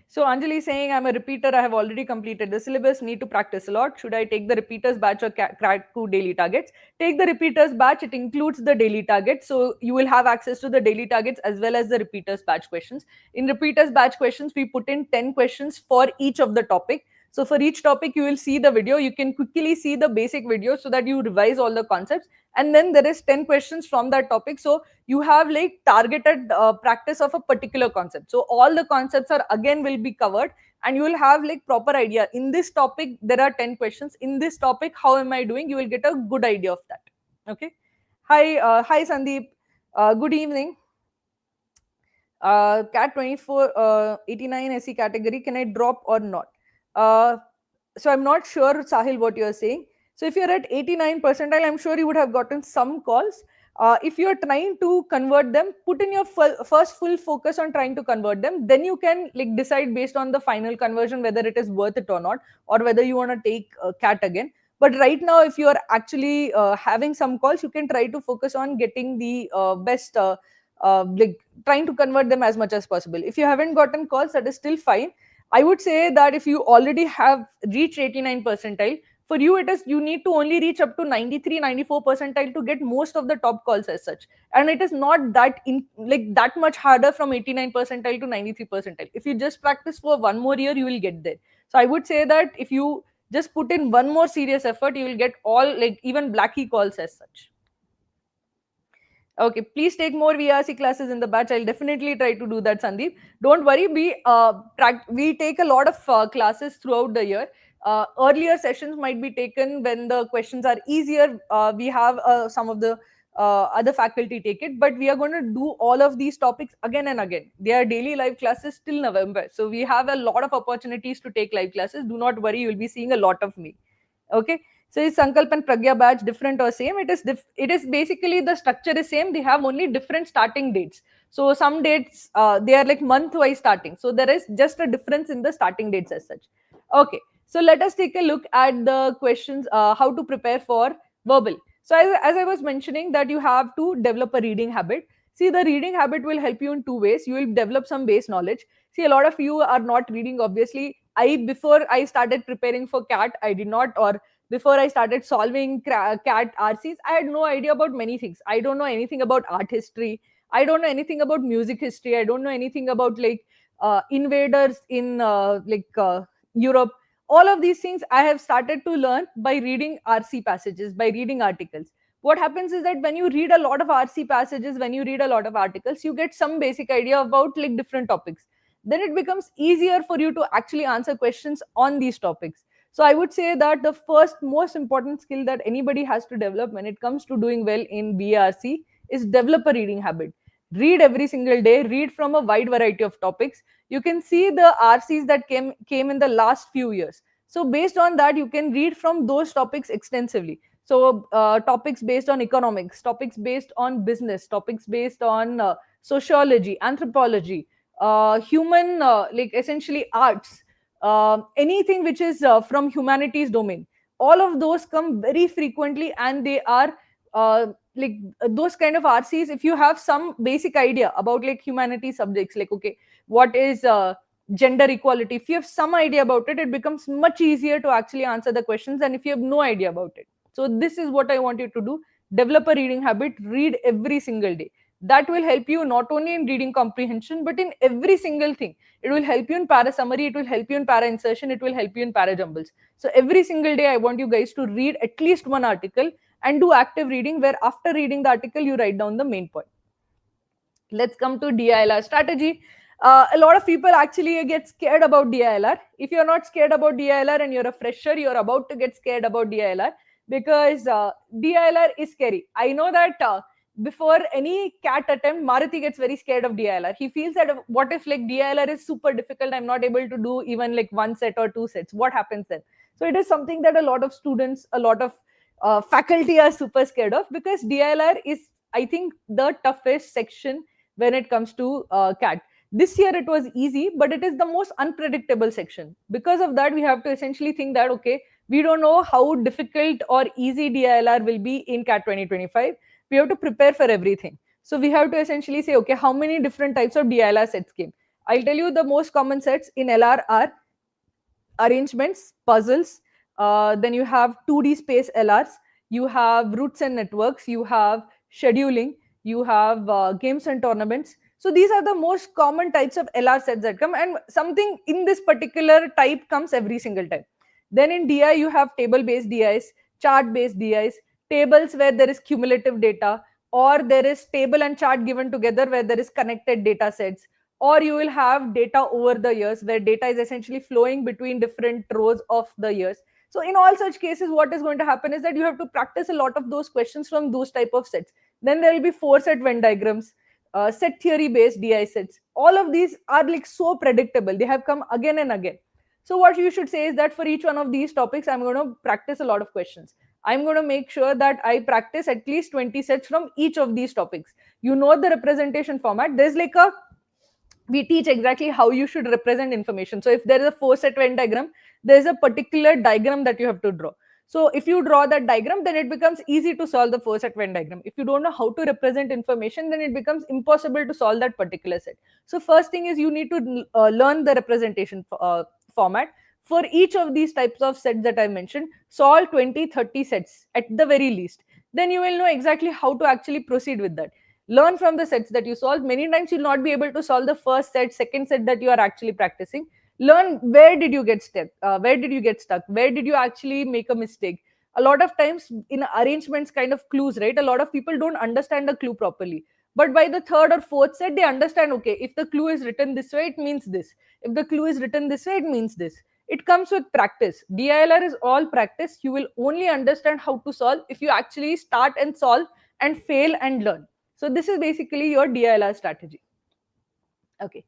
So Anjali is saying, I'm a repeater. I have already completed the syllabus. Need to practice a lot. Should I take the repeaters batch or crack 2 daily targets? Take the repeaters batch. It includes the daily targets. So you will have access to the daily targets as well as the repeaters batch questions. In repeaters batch questions, we put in 10 questions for each of the topic. So for each topic, you will see the video. You can quickly see the basic video so that you revise all the concepts. And then there is 10 questions from that topic. So you have like targeted practice of a particular concept. So all the concepts are again will be covered, and you will have like proper idea. In this topic, there are 10 questions. In this topic, how am I doing? You will get a good idea of that. Okay. Hi Sandeep. Good evening. Cat 24 89 SE category, can I drop or not? Uh, so I'm not sure, Sahil, what you're saying. So if you're at 89 percentile, I'm sure you would have gotten some calls. If you're trying to convert them, put in your first full focus on trying to convert them. Then you can like decide based on the final conversion whether it is worth it or not, or whether you want to take cat again. But right now, if you are actually having some calls, you can try to focus on getting the best like trying to convert them as much as possible. If you haven't gotten calls, that is still fine. I would say that if you already have reached 89 percentile, for you it is you need to only reach up to 93 94 percentile to get most of the top calls as such. And it is not that like that much harder from 89 percentile to 93 percentile. If you just practice for one more year, you will get there. So I would say that if you just put in one more serious effort, you will get all like even blacky calls as such. Okay, please take more VRC classes in the batch. I'll definitely try to do that, Sandeep. Don't worry, we take a lot of classes throughout the year. Earlier sessions might be taken when the questions are easier. We have some of the other faculty take it, but we are going to do all of these topics again and again. They are daily live classes till November, so we have a lot of opportunities to take live classes. Do not worry, you'll be seeing a lot of me. Okay, so is Sankalp and Pragya batch different or same? It is basically the structure is same. They have only different starting dates. So some dates they are like month wise starting. So there is just a difference in the starting dates as such. Okay, so let us take a look at the questions. How to prepare for verbal. So as I was mentioning that you have to develop a reading habit. See, the reading habit will help you in two ways. You will develop some base knowledge. See, a lot of you are not reading. Obviously, I before I started preparing for CAT, I did not, or before I started solving CAT RCs, I had no idea about many things. I don't know anything about art history. I don't know anything about music history. I don't know anything about like invaders in Europe. All of these things I have started to learn by reading RC passages, by reading articles. What happens is that when you read a lot of RC passages, when you read a lot of articles, you get some basic idea about like different topics. Then it becomes easier for you to actually answer questions on these topics. So I would say that the first most important skill that anybody has to develop when it comes to doing well in BRC is develop a reading habit. Read every single day, read from a wide variety of topics. You can see the RCs that came in the last few years. So based on that, you can read from those topics extensively. So topics based on economics, topics based on business, topics based on sociology, anthropology, human, like essentially arts, anything which is from humanities domain. All of those come very frequently, and they are those kind of RCs. If you have some basic idea about like humanities subjects, like okay, what is gender equality? If you have some idea about it, it becomes much easier to actually answer the questions than if you have no idea about it. So this is what I want you to do: develop a reading habit. Read every single day. That will help you not only in reading comprehension but in every single thing. It will help you in para summary, it will help you in para insertion, it will help you in para jumbles. So every single day I want you guys to read at least one article and do active reading, where after reading the article you write down the main point. Let's come to DILR strategy. A lot of people actually get scared about DILR. If you're not scared about DILR and you're a fresher, you're about to get scared about DILR, because DILR is scary. I know that before any CAT attempt, Maruti gets very scared of DILR. He feels that what if like DILR is super difficult, I'm not able to do even like one set or two sets. What happens then? So it is something that a lot of students, a lot of faculty are super scared of, because DILR is, I think, the toughest section when it comes to CAT. This year it was easy, but it is the most unpredictable section. Because of that, we have to essentially think that, okay, we don't know how difficult or easy DILR will be in CAT 2025. We have to prepare for everything. So we have to essentially say, okay, how many different types of DILR sets came? I'll tell you the most common sets in LR are arrangements, puzzles, then you have 2D space LRs, you have roots and networks, you have scheduling, you have games and tournaments. So these are the most common types of LR sets that come, and something in this particular type comes every single time. Then in DI, you have table based DIs, chart based DIs, tables where there is cumulative data, or there is table and chart given together where there is connected data sets, or you will have data over the years where data is essentially flowing between different rows of the years. So in all such cases, what is going to happen is that you have to practice a lot of those questions from those type of sets. Then there will be four set Venn diagrams, set theory based DI sets. All of these are like so predictable, they have come again and again. So what you should say is that for each one of these topics, I'm going to practice a lot of questions. I'm going to make sure that I practice at least 20 sets from each of these topics. You know the representation format. There's like a we teach exactly how you should represent information. So if there is a four set Venn diagram, there is a particular diagram that you have to draw. So if you draw that diagram, then it becomes easy to solve the four set Venn diagram. If you don't know how to represent information, then it becomes impossible to solve that particular set. So first thing is you need to learn the representation format. For each of these types of sets that I mentioned, solve 20-30 sets at the very least. Then you will know exactly how to actually proceed with that. Learn from the sets that you solve. Many times you'll not be able to solve the first set, second set that you are actually practicing. Learn where did you get stuck, where did you actually make a mistake, A lot of times in arrangements kind of clues, right, a lot of people don't understand the clue properly, but by the third or fourth set they understand, okay, if the clue is written this way it means this, if the clue is written this way it means this. It comes with practice. DILR is all practice. You will only understand how to solve if you actually start and solve and fail and learn. So this is basically your DILR strategy. Okay.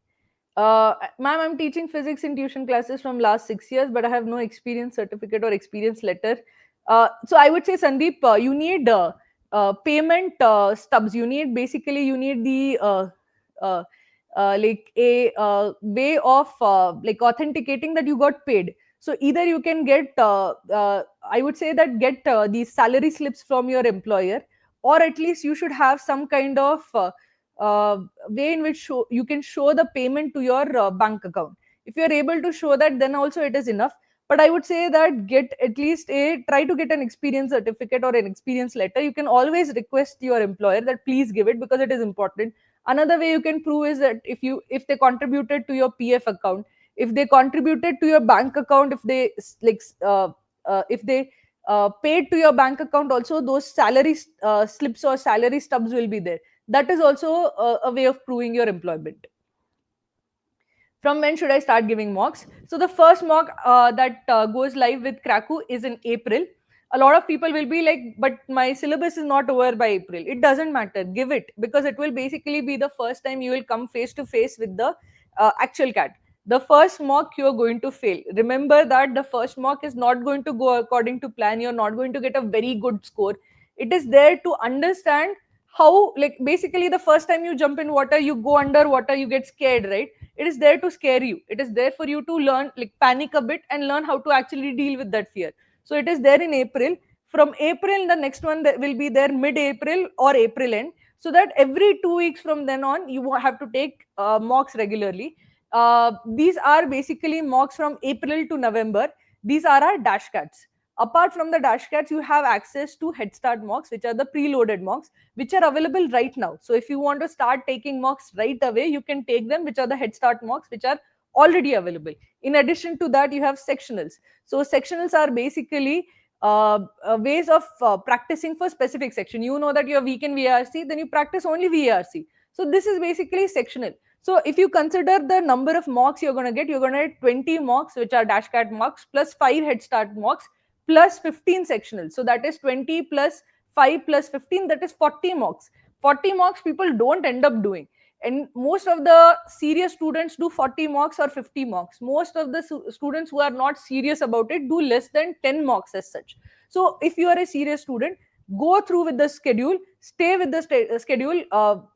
Ma'am, I'm teaching physics in tuition classes from last 6 years, but I have no experience certificate or experience letter. So I would say, Sandeep, you need payment stubs. You need basically you need the uh, like a way of like authenticating that you got paid. So either you can get, I would say that get these salary slips from your employer, or at least you should have some kind of uh, way in which you can show the payment to your bank account. If you are able to show that, then also it is enough. But I would say that get at least a try to get an experience certificate or an experience letter. You can always request your employer that please give it, because it is important. Another way you can prove is that if they contributed to your PF account, if they contributed to your bank account, if they if they paid to your bank account also, those salary slips or salary stubs will be there. That is also a way of proving your employment. From when should I start giving mocks? So the first mock that goes live with Cracku is in April. A lot of people will be like, but my syllabus is not over by April. It doesn't matter. Give it, because it will basically be the first time you will come face to face with the actual cat. The first mock you're going to fail. Remember that the first mock is not going to go according to plan. You're not going to get a very good score. It is there to understand how, like, basically the first time you jump in water, you go under water, you get scared, right? It is there to scare you. It is there for you to learn, like, panic a bit and learn how to actually deal with that fear. So it is there in April. From April, the next one that will be there mid-April or April end, so that every 2 weeks from then on you have to take mocks regularly. These are basically mocks from April to November. These are our dash cats. Apart from the dash cats, you have access to head start mocks, which are the preloaded mocks, which are available right now. So if you want to start taking mocks right away, you can take them, which are the head start mocks, which are already available. In addition to that, you have sectionals. So sectionals are basically ways of practicing for specific section. You know that you're weak in VARC, then you practice only VARC. So this is basically sectional. So if you consider the number of mocks you're going to get 20 mocks, which are dash cat mocks, plus 5 head start mocks, plus 15 sectionals. So that is 20 plus 5 plus 15, that is 40 mocks. 40 mocks people don't end up doing. And most of the serious students do 40 mocks or 50 mocks. Most of the students who are not serious about it do less than 10 mocks as such. So if you are a serious student, go through with the schedule, stay with the schedule.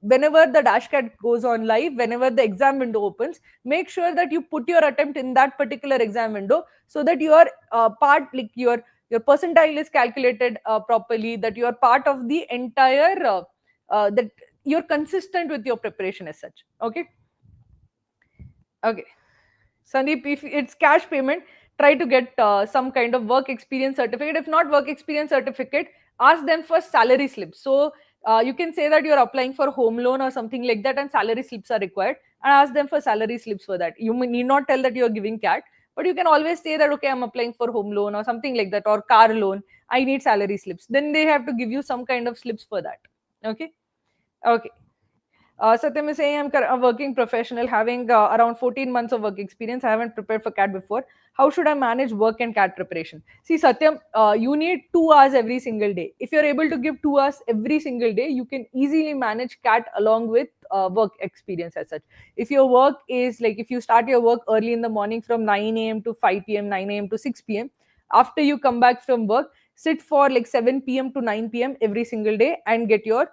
Whenever the dash cat goes on live, whenever the exam window opens, make sure that you put your attempt in that particular exam window, so that your part, like your percentile is calculated properly, that you are part of the entire that you're consistent with your preparation as such. Okay. Okay. Sandeep, if it's cash payment, try to get some kind of work experience certificate. If not work experience certificate, ask them for salary slips. So you can say that you're applying for home loan or something like that, and salary slips are required, and ask them for salary slips for that. You need not tell that you're giving CAT, but you can always say that, okay, I'm applying for home loan or something like that, or car loan. I need salary slips. Then they have to give you some kind of slips for that. Okay. Okay. Satyam is saying, I'm a working professional having around 14 months of work experience. I haven't prepared for CAT before. How should I manage work and CAT preparation? See, Satyam, you need 2 hours every single day. If you're able to give 2 hours every single day, you can easily manage CAT along with work experience as such. If your work is like, if you start your work early in the morning from 9 a.m. to 5 p.m., 9 a.m. to 6 p.m., after you come back from work, sit for like 7 p.m. to 9 p.m. every single day and get your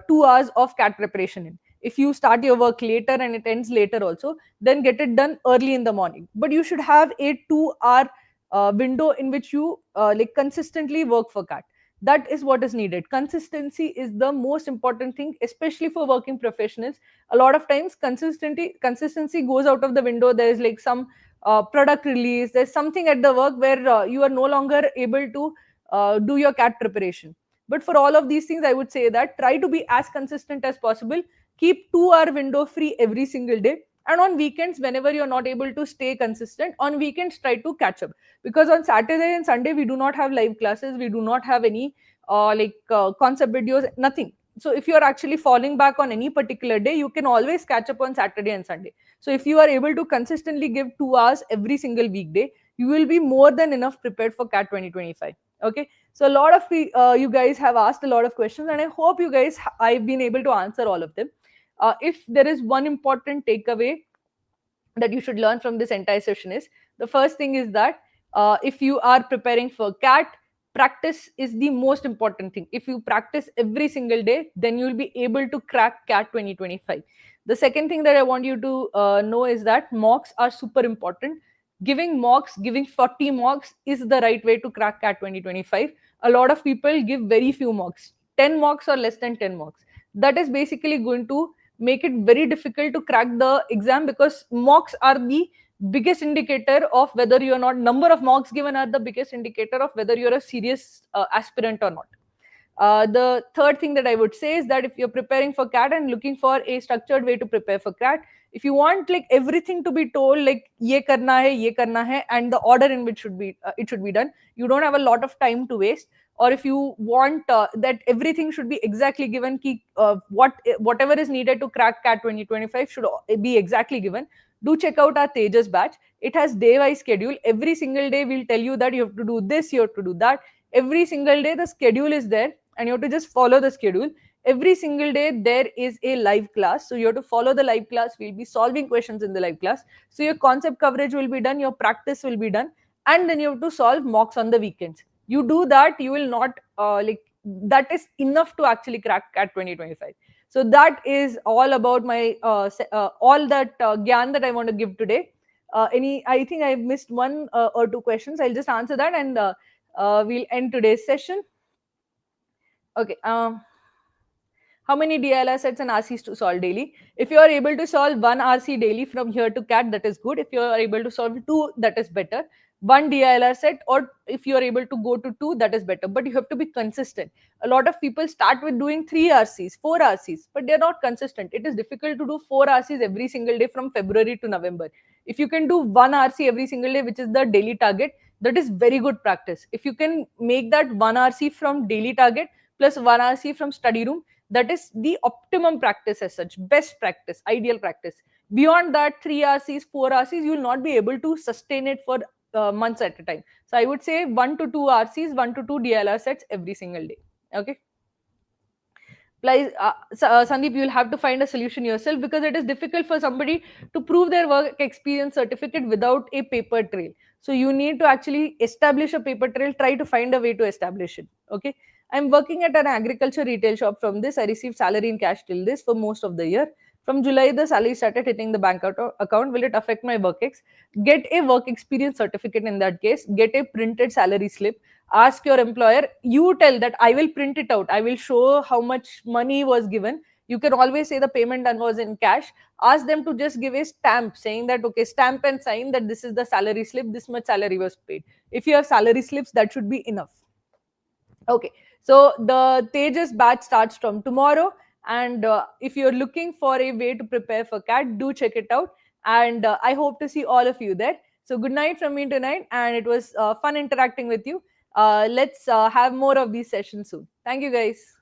2 hours of CAT preparation in. If you start your work later and it ends later also, then get it done early in the morning. But you should have a 2 hour window in which you like consistently work for CAT. That is what is needed. Consistency is the most important thing, especially for working professionals. A lot of times consistency goes out of the window. There is like some product release, there's something at the work where you are no longer able to do your CAT preparation. But for all of these things, I would say that try to be as consistent as possible. Keep 2 hour window free every single day. And on weekends, whenever you're not able to stay consistent, on weekends try to catch up, because on Saturday and Sunday we do not have live classes, we do not have any concept videos, nothing. So if you are actually falling back on any particular day, you can always catch up on Saturday and Sunday. So if you are able to consistently give 2 hours every single weekday, you will be more than enough prepared for CAT 2025. Okay, so a lot of you guys have asked a lot of questions, and I hope you guys I've been able to answer all of them. If there is one important takeaway that you should learn from this entire session, is the first thing is that if you are preparing for CAT, practice is the most important thing. If you practice every single day, then you will be able to crack CAT 2025. The second thing that I want you to know is that mocks are super important. Giving mocks, giving 40 mocks is the right way to crack CAT 2025. A lot of people give very few mocks, 10 mocks or less than 10 mocks. That is basically going to make it very difficult to crack the exam, because mocks are the biggest indicator of whether you're not, number of mocks given are the biggest indicator of whether you're a serious aspirant or not. The third thing that I would say is that if you're preparing for CAT and looking for a structured way to prepare for CAT, if you want like everything to be told like ye karna hai, and the order in which should be it should be done, you don't have a lot of time to waste. Or if you want that everything should be exactly given, ki, whatever is needed to crack CAT 2025 should be exactly given, do check out our Tejas batch. It has day-wise schedule. Every single day we'll tell you that you have to do this, you have to do that. Every single day the schedule is there, and you have to just follow the schedule. Every single day there is a live class, so you have to follow the live class. We'll be solving questions in the live class, so your concept coverage will be done, your practice will be done, and then you have to solve mocks on the weekends. You do that, you will not that is enough to actually crack at 2025. So that is all about my all that gyan that I want to give today. Any, I think I missed one or two questions. I'll just answer that, and we'll end today's session. Okay. How many DILR sets and RCs to solve daily? If you are able to solve one RC daily from here to CAT, that is good. If you are able to solve two, that is better. One DILR set, or if you are able to go to two, that is better. But you have to be consistent. A lot of people start with doing 3 RCs, 4 RCs, but they're not consistent. It is difficult to do 4 RCs every single day from February to November. If you can do one RC every single day, which is the daily target, that is very good practice. If you can make that one RC from daily target plus one RC from study room, that is the optimum practice as such, best practice, ideal practice. Beyond that, 3 RCs, 4 RCs, you will not be able to sustain it for months at a time. So I would say 1 to 2 RCs, 1 to 2 DILR sets every single day. Okay. Please, Sandeep, you'll have to find a solution yourself, because it is difficult for somebody to prove their work experience certificate without a paper trail. So you need to actually establish a paper trail, try to find a way to establish it. Okay. I'm working at an agriculture retail shop. From this, I received salary in cash till this for most of the year. From July, the salary started hitting the bank account. Will it affect my work ex? Get a work experience certificate in that case. Get a printed salary slip. Ask your employer. You tell that I will print it out. I will show how much money was given. You can always say the payment done was in cash. Ask them to just give a stamp saying that, okay, stamp and sign that this is the salary slip, this much salary was paid. If you have salary slips, that should be enough. Okay, so the Tejas batch starts from tomorrow, and if you're looking for a way to prepare for CAT, do check it out. And I hope to see all of you there. So good night from me tonight, and it was fun interacting with you. Let's have more of these sessions soon. Thank you, guys.